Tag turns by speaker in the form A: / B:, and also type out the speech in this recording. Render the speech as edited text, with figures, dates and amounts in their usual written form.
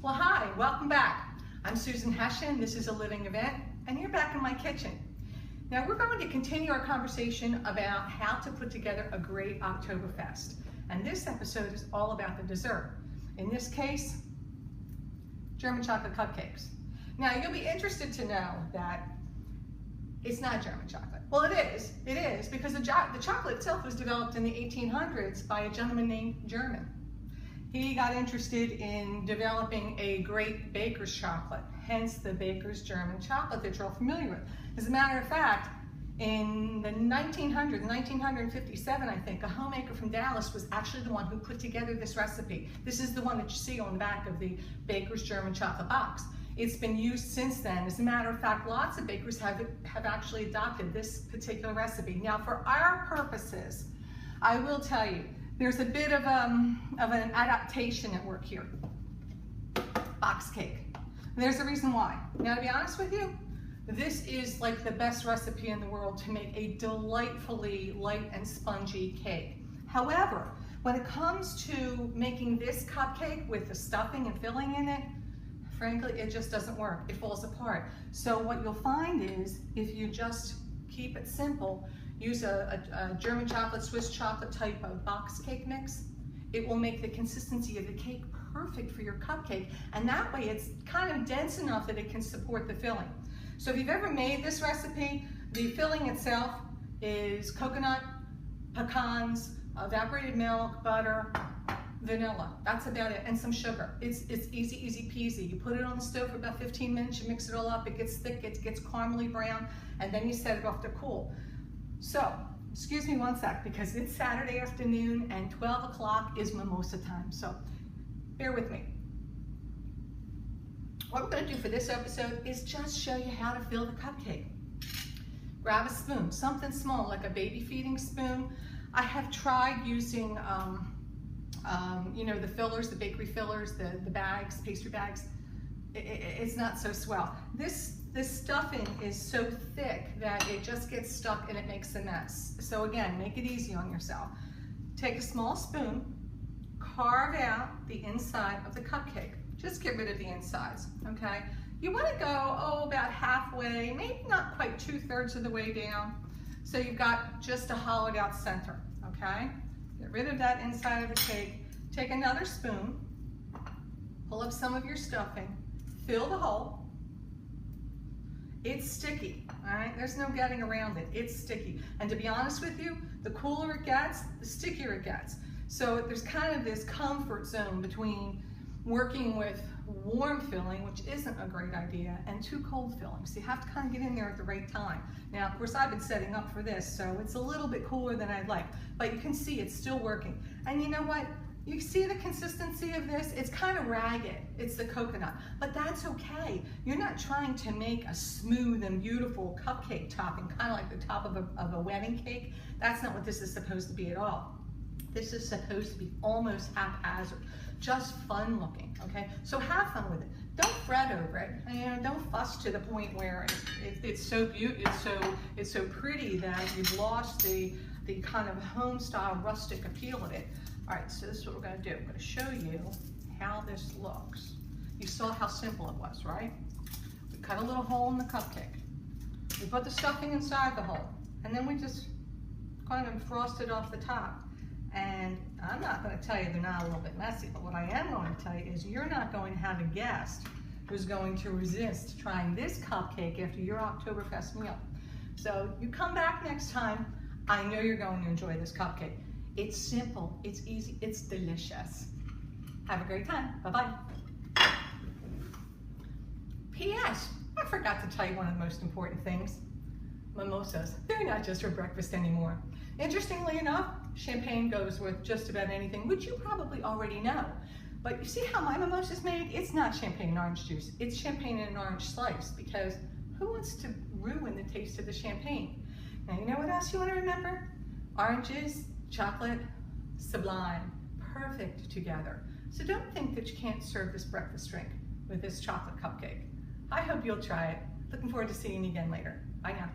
A: Well, hi, welcome back. I'm Susan Hession. This is A Living Event, and you're back in my kitchen. Now, we're going to continue our conversation about how to put together a great Oktoberfest. And this episode is all about the dessert. In this case, German chocolate cupcakes. Now, you'll be interested to know that it's not German chocolate. Well, it is, because the chocolate itself was developed in the 1800s by a gentleman named German. He got interested in developing a great baker's chocolate, hence the baker's German chocolate that you're all familiar with. As a matter of fact, in the 1957, I think, a homemaker from Dallas was actually the one who put together this recipe. This is the one that you see on the back of the baker's German chocolate box. It's been used since then. As a matter of fact, lots of bakers have actually adopted this particular recipe. Now, for our purposes, I will tell you, there's a bit of an adaptation at work here. Box cake. And there's a reason why. Now, to be honest with you, this is like the best recipe in the world to make a delightfully light and spongy cake. However, when it comes to making this cupcake with the stuffing and filling in it, frankly, it just doesn't work. It falls apart. So what you'll find is, if you just keep it simple, use a German chocolate, Swiss chocolate type of box cake mix, it will make the consistency of the cake perfect for your cupcake. And that way it's kind of dense enough that it can support the filling. So if you've ever made this recipe, the filling itself is coconut, pecans, evaporated milk, butter, vanilla. That's about it, and some sugar. It's easy peasy. You put it on the stove for about 15 minutes, you mix it all up, it gets thick, it gets caramely brown, and then you set it off to cool. So, excuse me one sec, because it's Saturday afternoon and 12 o'clock is mimosa time, so bear with me. What we're going to do for this episode is just show you how to fill the cupcake. Grab a spoon, something small like a baby feeding spoon. I have tried using you know, the fillers, the bakery fillers, the bags, pastry bags. It's not so swell. This stuffing is so thick that it just gets stuck and it makes a mess. So again, make it easy on yourself. Take a small spoon, carve out the inside of the cupcake. Just get rid of the insides, okay? You want to go, about halfway, maybe not quite 2/3 of the way down. So you've got just a hollowed out center, okay? Get rid of that inside of the cake. Take another spoon, pull up some of your stuffing, fill the hole. It's sticky, all right? There's no getting around it. It's sticky. And to be honest with you, the cooler it gets, the stickier it gets. So there's kind of this comfort zone between working with warm filling, which isn't a great idea, and too cold filling. So you have to kind of get in there at the right time. Now, of course, I've been setting up for this, so it's a little bit cooler than I'd like, but you can see it's still working. And you know what? You see the consistency of this? It's kind of ragged. It's the coconut, but that's okay. You're not trying to make a smooth and beautiful cupcake topping, kind of like the top of a wedding cake. That's not what this is supposed to be at all. This is supposed to be almost haphazard, just fun looking, okay? So have fun with it. Don't fret over it. And don't fuss to the point where it's so beautiful, it's so pretty that you've lost the kind of home style rustic appeal of it. All right, so this is what we're gonna do. I'm gonna show you how this looks. You saw how simple it was, right? We cut a little hole in the cupcake. We put the stuffing inside the hole, and then we just kind of frosted off the top. And I'm not going to tell you they're not a little bit messy, but what I am going to tell you is you're not going to have a guest who's going to resist trying this cupcake after your Oktoberfest meal. So you come back next time, I know you're going to enjoy this cupcake. It's simple, it's easy, it's delicious. Have a great time. Bye-bye. P.S. I forgot to tell you one of the most important things. Mimosas, they're not just for breakfast anymore. Interestingly enough, champagne goes with just about anything, which you probably already know. But you see how my mimosa is made? It's not champagne and orange juice. It's champagne and an orange slice, because who wants to ruin the taste of the champagne? Now, you know what else you want to remember? Oranges, chocolate, sublime, perfect together. So don't think that you can't serve this breakfast drink with this chocolate cupcake. I hope you'll try it. Looking forward to seeing you again later. Bye now.